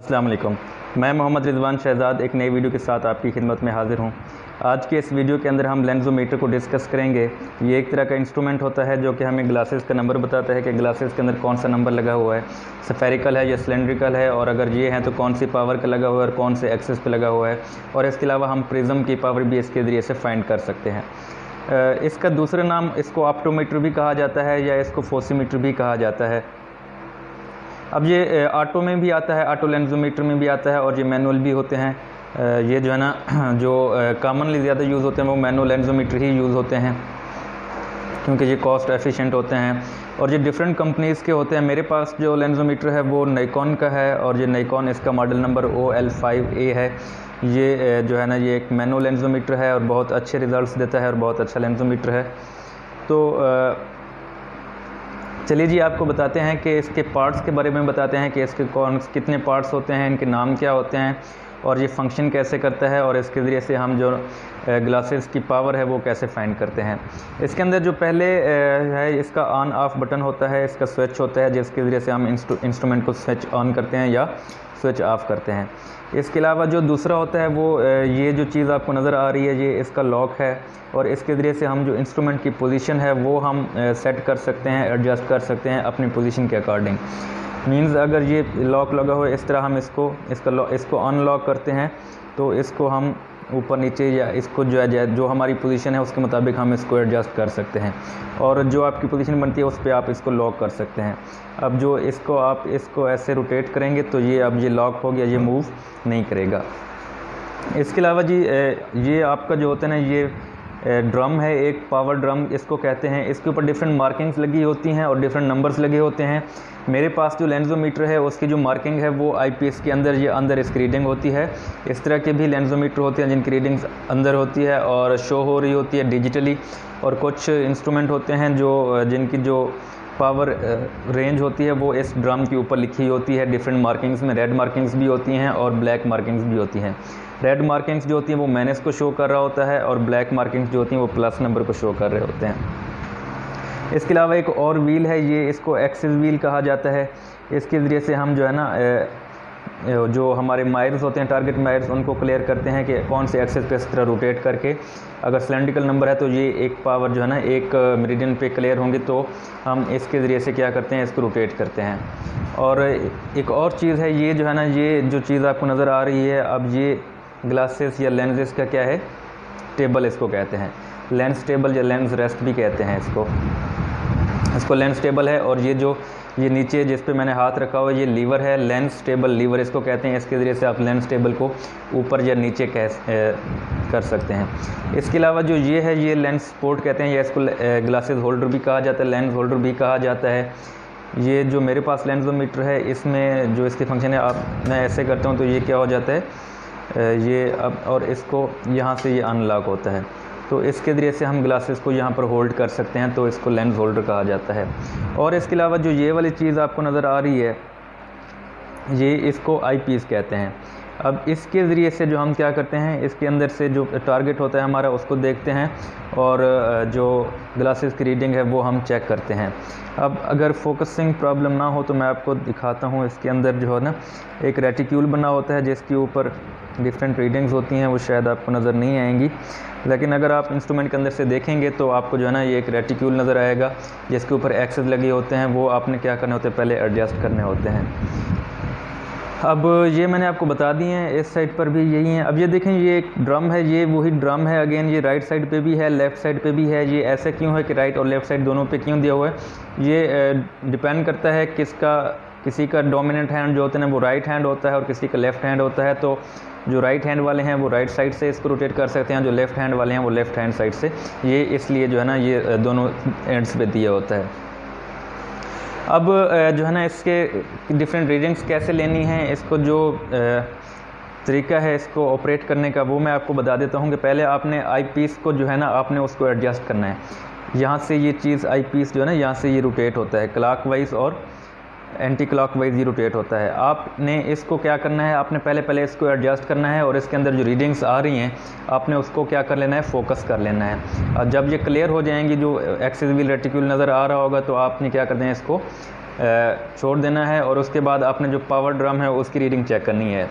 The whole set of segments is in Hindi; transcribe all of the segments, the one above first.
अस्सलाम वालेकुम। मैं मोहम्मद रिजवान शहजाद एक नई वीडियो के साथ आपकी खिदमत में हाज़िर हूँ। आज के इस वीडियो के अंदर हम लेंसोमीटर को डिस्कस करेंगे। ये एक तरह का इंस्ट्रूमेंट होता है जो कि हमें ग्लासेस का नंबर बताता है कि ग्लासेस के अंदर कौन सा नंबर लगा हुआ है, स्फेरिकल है या सिलेंड्रिकल है, और अगर ये है तो कौन सी पावर का लगा हुआ है और कौन से एक्सेस पे लगा हुआ है। और इसके अलावा हम प्रिज्म की पावर भी इसके ज़रिए से फाइंड कर सकते हैं। इसका दूसरा नाम इसको ऑप्टोमीटर भी कहा जाता है या इसको फोसीमीटर भी कहा जाता है। अब ये ऑटो में भी आता है, ऑटो लेंसोमीटर में भी आता है, और ये मैनुअल भी होते हैं। ये जो है ना जो कॉमनली ज़्यादा यूज़ होते हैं वो मैनुअल लेंसोमीटर ही यूज़ होते हैं क्योंकि ये कॉस्ट एफिशिएंट होते हैं और ये डिफरेंट कंपनीज़ के होते हैं। मेरे पास जो लेंसोमीटर है वो निकॉन का है और ये निकॉन इसका मॉडल नंबर OL5A है। ये जो है ना ये एक मैनुअल लेंसोमीटर है और बहुत अच्छे रिज़ल्ट्स देता है और बहुत अच्छा लेंसोमीटर है। तो चलिए जी आपको बताते हैं कि इसके पार्ट्स के बारे में बताते हैं कि इसके कितने पार्ट्स होते हैं, इनके नाम क्या होते हैं और ये फंक्शन कैसे करता है और इसके ज़रिए से हम जो ग्लासेस की पावर है वो कैसे फाइंड करते हैं। इसके अंदर जो पहले है इसका ऑन ऑफ बटन होता है, इसका स्विच होता है जिसके ज़रिए से हम इंस्ट्रूमेंट को स्विच ऑन करते हैं या स्विच ऑफ करते हैं। इसके अलावा जो दूसरा होता है वो ये जो चीज़ आपको नज़र आ रही है ये इसका लॉक है और इसके ज़रिए से हम जो इंस्ट्रूमेंट की पोजीशन है वो हम सेट कर सकते हैं, एडजस्ट कर सकते हैं अपनी पोजीशन के अकॉर्डिंग। मींस अगर ये लॉक लगा हुआ है इस तरह हम इसको अनलॉक करते हैं तो इसको हम ऊपर नीचे या इसको जो है जो हमारी पोजीशन है उसके मुताबिक हम इसको एडजस्ट कर सकते हैं और जो आपकी पोजीशन बनती है उस पर आप इसको लॉक कर सकते हैं। अब जो आप इसको ऐसे रोटेट करेंगे तो ये अब ये लॉक हो गया, ये मूव नहीं करेगा। इसके अलावा जी ये आपका जो होता है ना ये ड्रम है, एक पावर ड्रम इसको कहते हैं। इसके ऊपर डिफरेंट मार्किंग्स लगी होती हैं और डिफरेंट नंबर्स लगे होते हैं। मेरे पास जो लेंसोमीटर है उसकी जो मार्किंग है वो आईपीएस के अंदर ये अंदर इसकी रीडिंग होती है। इस तरह के भी लेंसोमीटर होते हैं जिनकी रीडिंग्स अंदर होती है और शो हो रही होती है डिजिटली, और कुछ इंस्ट्रूमेंट होते हैं जिनकी जो पावर रेंज होती है वो इस ड्रम के ऊपर लिखी होती है डिफरेंट मार्किंग्स में। रेड मार्किंग्स भी होती हैं और ब्लैक मार्किंग्स भी होती हैं। रेड मार्किंग्स जो होती हैं वो माइनस को शो कर रहा होता है और ब्लैक मार्किंग्स जो होती हैं वो प्लस नंबर को शो कर रहे होते हैं। इसके अलावा एक और व्हील है, ये इसको एक्सिस व्हील कहा जाता है। इसके ज़रिए से हम जो है ना जो हमारे मायर्स होते हैं, टारगेट मायर्स, उनको क्लियर करते हैं कि कौन से एक्सेस पे इस तरह रोटेट करके अगर सिलेंड्रिकल नंबर है तो ये एक पावर जो है ना एक मेरिडियन पे क्लियर होंगे तो हम इसके ज़रिए से क्या करते हैं इसको रोटेट करते हैं। और एक और चीज़ है, ये जो है ना ये जो चीज़ आपको नज़र आ रही है, अब ये ग्लासेस या लेंसेज का क्या है, टेबल इसको कहते हैं। लेंस टेबल या लेंस रेस्ट भी कहते हैं इसको लेंस टेबल है। और ये नीचे जिस पे मैंने हाथ रखा हुआ है ये लीवर है, लेंस टेबल लीवर इसको कहते हैं। इसके ज़रिए से आप लेंस टेबल को ऊपर या नीचे कर सकते हैं। इसके अलावा जो ये है ये लेंस सपोर्ट कहते हैं या इसको ग्लासेस होल्डर भी कहा जाता है, लेंस होल्डर भी कहा जाता है। ये जो मेरे पास लेंसोमीटर है इसमें जो इसके फंक्शन है, मैं ऐसे करता हूँ तो ये क्या हो जाता है ये अब, और इसको यहाँ से ये अनलॉक होता है तो इसके ज़रिए से हम ग्लासेस को यहाँ पर होल्ड कर सकते हैं, तो इसको लेंस होल्डर कहा जाता है। और इसके अलावा जो ये वाली चीज़ आपको नज़र आ रही है ये इसको आईपीस कहते हैं। अब इसके ज़रिए से जो हम क्या करते हैं इसके अंदर से जो टारगेट होता है हमारा उसको देखते हैं और जो ग्लासेस की रीडिंग है वो हम चेक करते हैं। अब अगर फोकसिंग प्रॉब्लम ना हो तो मैं आपको दिखाता हूँ। इसके अंदर जो है ना एक रेटिक्यूल बना होता है जिसके ऊपर डिफरेंट रीडिंग्स होती हैं, वो शायद आपको नज़र नहीं आएंगी, लेकिन अगर आप इंस्ट्रूमेंट के अंदर से देखेंगे तो आपको जो है ना ये एक रेटिक्यूल नज़र आएगा जिसके ऊपर एक्सेस लगे होते हैं, वो आपने क्या करने होते हैं पहले एडजस्ट करने होते हैं। अब ये मैंने आपको बता दिए हैं, इस साइड पर भी यही है। अब ये देखें ये एक ड्रम है, ये वही ड्रम है। अगेन ये राइट साइड पे भी है, लेफ़्ट साइड पे भी है। ये ऐसा क्यों है कि राइट और लेफ़्ट साइड दोनों पे क्यों दिया हुआ है, ये डिपेंड करता है किसी का डोमिनेंट हैंड जो होता है ना वो राइट हैंड होता है और किसी का लेफ़्ट हैंड होता है। तो जो राइट हैंड वाले हैं वो राइट साइड से इसको रोटेट कर सकते हैं, जो लेफ़्ट हैंड वाले हैं वो लेफ़्ट हैंड साइड से। ये इसलिए जो है ना ये दोनों एंड्स पे दिया होता है। अब जो है ना इसके डिफरेंट रीडिंग्स कैसे लेनी है, इसको जो तरीका है इसको ऑपरेट करने का वो मैं आपको बता देता हूँ कि पहले आपने आईपीस को जो है ना आपने उसको एडजस्ट करना है। यहाँ से ये चीज़ आईपीस जो है ना यहाँ से ये रोटेट होता है क्लॉकवाइज और एंटी क्लॉकवाइज ही रोटेट होता है। आपने इसको क्या करना है, आपने पहले इसको एडजस्ट करना है और इसके अंदर जो रीडिंग्स आ रही हैं आपने उसको क्या कर लेना है, फोकस कर लेना है। और जब ये क्लियर हो जाएंगी, जो एक्सिस व्हील रेटिक्यूल नज़र आ रहा होगा, तो आपने क्या करना है इसको छोड़ देना है और उसके बाद आपने जो पावर ड्रम है उसकी रीडिंग चेक करनी है।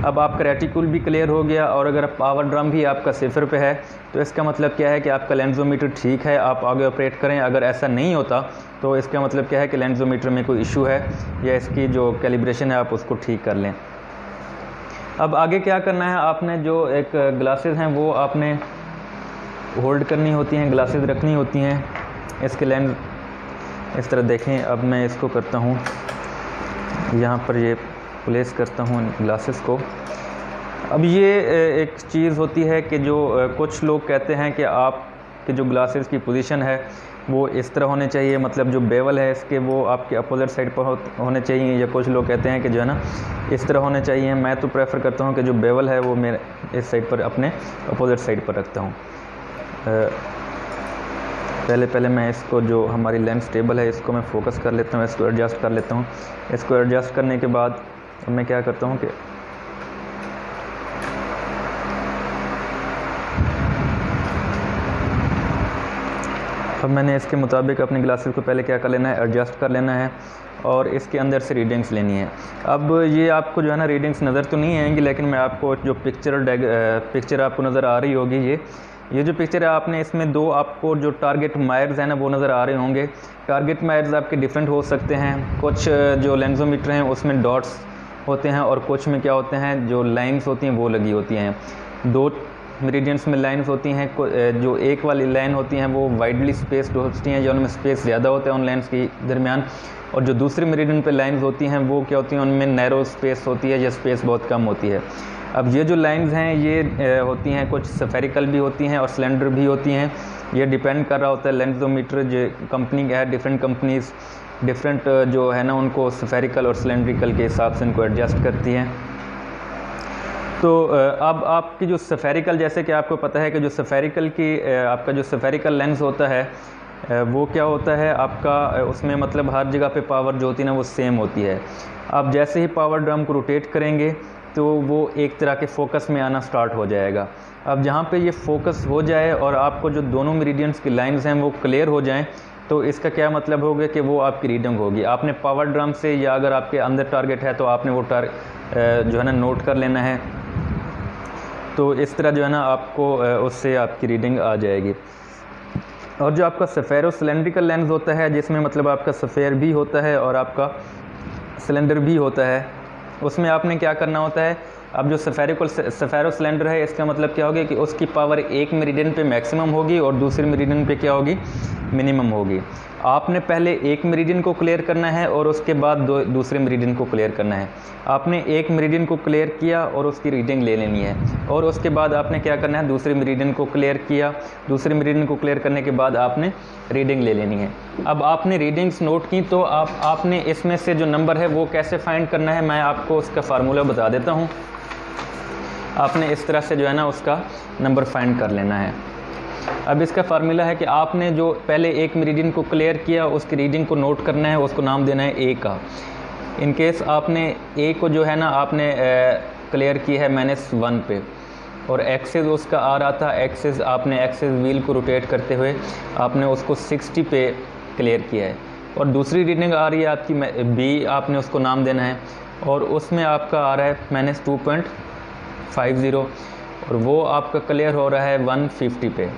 अब आपका रेटिकुल भी क्लियर हो गया और अगर पावर ड्रम भी आपका 0 पे है तो इसका मतलब क्या है कि आपका लेंसोमीटर ठीक है, आप आगे ऑपरेट करें। अगर ऐसा नहीं होता तो इसका मतलब क्या है कि लेंसोमीटर में कोई इशू है या इसकी जो कैलिब्रेशन है आप उसको ठीक कर लें। अब आगे क्या करना है, आपने जो एक ग्लासेस हैं वो आपने होल्ड करनी होती हैं, ग्लासेस रखनी होती हैं। इसके लेंस इस तरह देखें। अब मैं इसको करता हूँ, यहाँ पर ये प्लेस करता हूँ ग्लासेस को। अब ये एक चीज़ होती है कि जो कुछ लोग कहते हैं कि आपके जो ग्लासेस की पोजीशन है वो इस तरह होने चाहिए, मतलब जो बेवल है इसके वो आपके अपोजिट साइड पर होने चाहिए, या कुछ लोग कहते हैं कि जो है ना इस तरह होने चाहिए। मैं तो प्रेफर करता हूँ कि जो बेवल है वो मैं इस साइड पर अपने अपोजिट साइड पर रखता हूँ। पहले मैं इसको जो हमारी लेंस टेबल है इसको मैं फोकस कर लेता हूँ, इसको एडजस्ट कर लेता हूँ। इसको एडजस्ट करने के बाद मैं क्या करता हूँ कि अब मैंने इसके मुताबिक अपने ग्लासेस को पहले क्या कर लेना है, एडजस्ट कर लेना है और इसके अंदर से रीडिंग्स लेनी है। अब ये आपको जो है ना रीडिंग्स नज़र तो नहीं आएंगी, लेकिन मैं आपको जो पिक्चर आपको नज़र आ रही होगी, ये जो पिक्चर है आपने इसमें दो आपको जो टारगेट मायर्स हैं ना वो नज़र आ रहे होंगे। टारगेट मायर्स आपके डिफरेंट हो सकते हैं, कुछ जो लेंसोमीटर हैं उसमें डॉट्स होते हैं और कुछ में क्या होते हैं जो लाइंस होती हैं वो लगी होती हैं। दो मेरिडियंस में लाइंस होती हैं, जो एक वाली लाइन होती हैं वो वाइडली स्पेस्ड होती हैं, जो उनमें स्पेस ज़्यादा होता है उन लाइंस के दरमियान, और जो दूसरी मेरिडियन पे लाइंस होती हैं वो क्या होती हैं उनमें नैरो स्पेस होती है या स्पेस बहुत कम होती है। अब ये जो लाइंस हैं ये होती हैं कुछ स्फेरिकल भी होती हैं और सिलेंडर भी होती हैं। ये डिपेंड कर रहा होता है लेंसोमीटर जो कंपनी है, डिफरेंट कंपनीज डिफरेंट जो है ना उनको स्फेरिकल और सिलेंड्रिकल के हिसाब से इनको एडजस्ट करती हैं। तो अब आपकी जो स्फेरिकल, जैसे कि आपको पता है कि जो स्फेरिकल की आपका जो स्फेरिकल लेंस होता है वो क्या होता है आपका, उसमें मतलब हर जगह पे पावर जो होती है ना वो सेम होती है। आप जैसे ही पावर ड्रम को रोटेट करेंगे तो वो एक तरह के फोकस में आना स्टार्ट हो जाएगा। अब जहाँ पे ये फोकस हो जाए और आपको जो दोनों मेरिडियंस की लाइंस हैं वो क्लियर हो जाएं तो इसका क्या मतलब होगा कि वो आपकी रीडिंग होगी। आपने पावर ड्रम से या अगर आपके अंदर टारगेट है तो आपने वो जो है ना नोट कर लेना है। तो इस तरह जो है ना आपको उससे आपकी रीडिंग आ जाएगी। और जो आपका सफ़ेरो सिलेंड्रिकल लेंस होता है जिसमें मतलब आपका सफ़ेर भी होता है और आपका सिलेंडर भी होता है, उसमें आपने क्या करना होता है, अब जो सफ़ेरो सिलेंडर है इसका मतलब क्या होगी कि उसकी पावर एक मेरिडियन पे मैक्सिमम होगी और दूसरी मेरिडियन पे क्या होगी, मिनिमम होगी। आपने पहले एक मेरिडियन को क्लियर करना है और उसके बाद दूसरे मेरिडियन को क्लियर करना है। आपने एक मेरिडियन को क्लियर किया और उसकी रीडिंग ले लेनी है और उसके बाद आपने क्या करना है, दूसरे मेरिडियन को क्लियर किया, दूसरे मेरिडियन को क्लियर करने के बाद आपने रीडिंग ले लेनी है। अब आपने रीडिंग्स नोट की तो आपने इसमें से जो नंबर है वो कैसे फाइंड करना है, मैं आपको उसका फार्मूला बता देता हूँ। आपने इस तरह से जो है ना उसका नंबर फाइंड कर लेना है। अब इसका फार्मूला है कि आपने जो पहले एक मेरिडियन को क्लियर किया उसकी रीडिंग को नोट करना है, उसको नाम देना है ए का। इन केस आपने ए को जो है ना आपने क्लियर की है -1 पे और एक्सेस उसका आ रहा था, आपने एक्सेस व्हील को रोटेट करते हुए आपने उसको 60 पे क्लियर किया है और दूसरी रीडिंग आ रही है आपकी बी, आपने उसको नाम देना है और उसमें आपका आ रहा है -2.50 और वो आपका क्लियर हो रहा है 150 पे।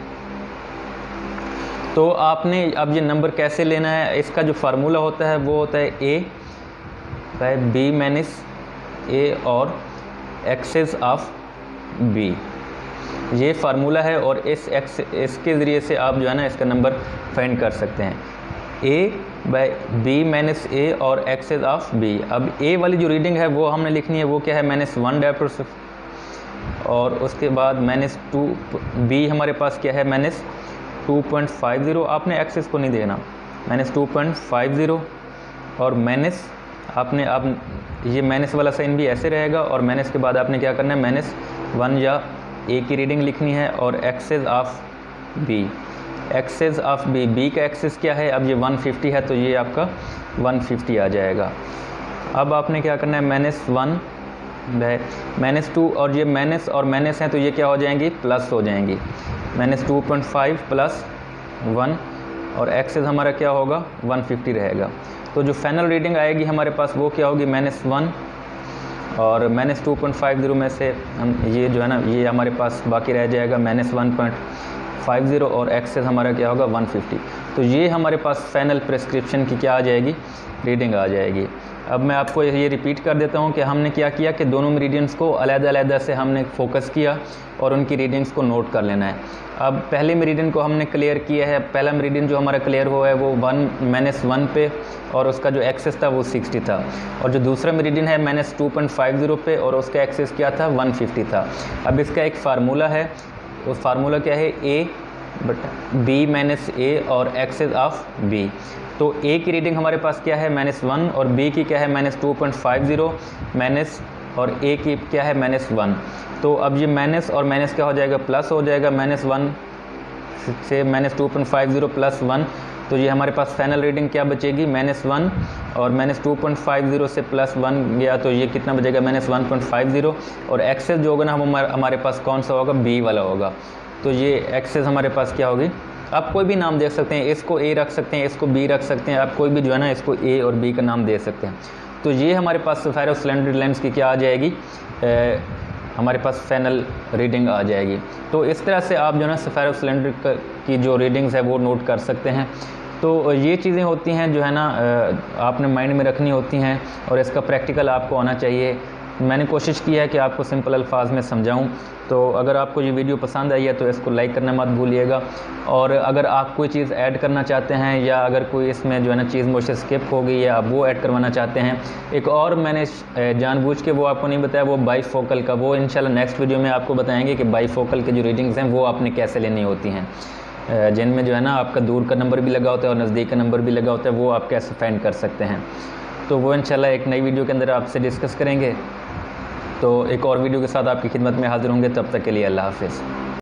तो आपने अब ये नंबर कैसे लेना है, इसका जो फार्मूला होता है वो होता है ए बाय बी माइनस ए और एक्सेस ऑफ बी, ये फार्मूला है और इसके ज़रिए से आप जो है ना इसका नंबर फाइंड कर सकते हैं। ए बाय बी माइनस ए और एक्सेस ऑफ बी। अब ए वाली जो रीडिंग है वो हमने लिखनी है, वो क्या है -1 डायप्टर और उसके बाद -2, बी हमारे पास क्या है -2.50, आपने एक्सेस को नहीं देना, -2.50 और माइनस आपने अब ये माइनस वाला साइन भी ऐसे रहेगा और माइनस के बाद आपने क्या करना है -1 या ए की रीडिंग लिखनी है और excess of b, excess of b, b का एक्सेस क्या है, अब ये 150 है तो ये आपका 150 आ जाएगा। अब आपने क्या करना है -1 -2 और ये माइनस और माइनस हैं तो ये क्या हो जाएंगी, प्लस हो जाएंगी, -2.5 + 1 और एक्सेस हमारा क्या होगा 150 रहेगा। तो जो फाइनल रीडिंग आएगी हमारे पास वो क्या होगी, -1 और -2.50 में से हम ये जो है ना ये हमारे पास बाकी रह जाएगा -1.50 और एक्सेस हमारा क्या होगा 150। तो ये हमारे पास फाइनल प्रेस्क्रिप्शन की क्या आ जाएगी, रीडिंग आ जाएगी। अब मैं आपको ये रिपीट कर देता हूँ कि हमने क्या किया कि दोनों मेरिडियंस को अलग-अलग से हमने फोकस किया और उनकी रीडिंग्स को नोट कर लेना है। अब पहले मेरिडियन को हमने क्लियर किया है, पहला मेरिडियन जो हमारा क्लियर हुआ है वो -1 पे और उसका जो एक्सेस था वो 60 था, और जो दूसरा मेरिडियन है -2.50 पे और उसका एक्सेस क्या था 150 था। अब इसका एक फार्मूला है, वो फार्मूला क्या है, A/B - A और एक्सेस ऑफ B। तो A की रीडिंग हमारे पास क्या है -1 और B की क्या है -2.50 माइनस और A की क्या है -1। तो अब ये माइनस और माइनस क्या हो जाएगा, प्लस हो जाएगा, -1 से -2.50 + 1। तो ये हमारे पास फाइनल रीडिंग क्या बचेगी -1 और -2.50 से +1 गया तो ये कितना बचेगा -1.50 और एक्सेस जो होगा ना हमारे पास कौन सा होगा, B वाला होगा। तो ये एक्सेस हमारे पास क्या होगी, आप कोई भी नाम दे सकते हैं, इसको A रख सकते हैं, इसको B रख सकते हैं, आप कोई भी जो है ना इसको A और B का नाम दे सकते हैं। तो ये हमारे पास सफ़ायर ऑफ सिलेंडर लेंस की क्या आ जाएगी, हमारे पास फाइनल रीडिंग आ जाएगी। तो इस तरह से आप जो है ना सफ़ायर ऑफ सिलेंडर की जो रीडिंग्स है वो नोट कर सकते हैं। तो ये चीज़ें होती हैं जो है ना आपने माइंड में रखनी होती हैं और इसका प्रैक्टिकल आपको आना चाहिए। मैंने कोशिश की है कि आपको सिंपल अल्फाज में समझाऊं। तो अगर आपको ये वीडियो पसंद आई है तो इसको लाइक करना मत भूलिएगा, और अगर आप कोई चीज़ ऐड करना चाहते हैं या अगर कोई इसमें जो है ना चीज़ मुझसे स्किप हो गई या आप वो ऐड करवाना चाहते हैं, एक और मैंने जानबूझ के वो आपको नहीं बताया, वो बाईफोकल का, वो इंशाल्लाह नेक्स्ट वीडियो में आपको बताएंगे कि बाईफोकल के जो रीडिंग्स हैं वो आपने कैसे लेनी होती हैं, जिनमें जो है ना आपका दूर का नंबर भी लगा होता है और नज़दीक का नंबर भी लगा होता है, वो आप कैसे फाइंड कर सकते हैं। तो वो इंशाल्लाह एक नई वीडियो के अंदर आपसे डिस्कस करेंगे। तो एक और वीडियो के साथ आपकी खिदमत में हाजिर होंगे, तब तक के लिए अल्लाह हाफ़िज़।